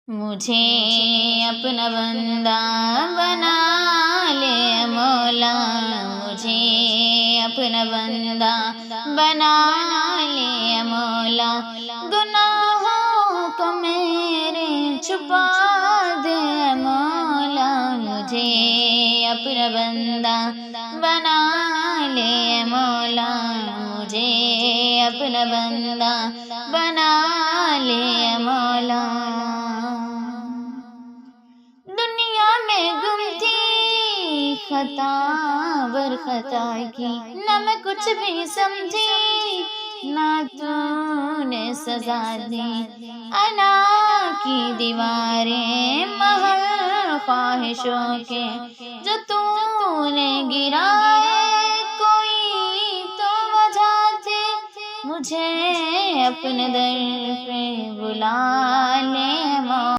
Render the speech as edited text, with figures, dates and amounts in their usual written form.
مجھے اپنا بندہ بنا لے مولا، مجھے اپنا بندہ بنا لے مولا، گناہوں کو میرے چھپا دے مولا، مجھے اپنا بندہ بنا لے مولا، مجھے اپنا بندہ بنا لے مولا۔ دنیا میں گم تھی خطا بر خطا کی، نہ میں کچھ بھی سمجھی نہ تو نے سزا دی، انا کی دیواریں محل خواہشوں کے جو تو نے گرائے، کوئی تو وجہ تھی، مجھے اپنے در پہ بلا لے مولا۔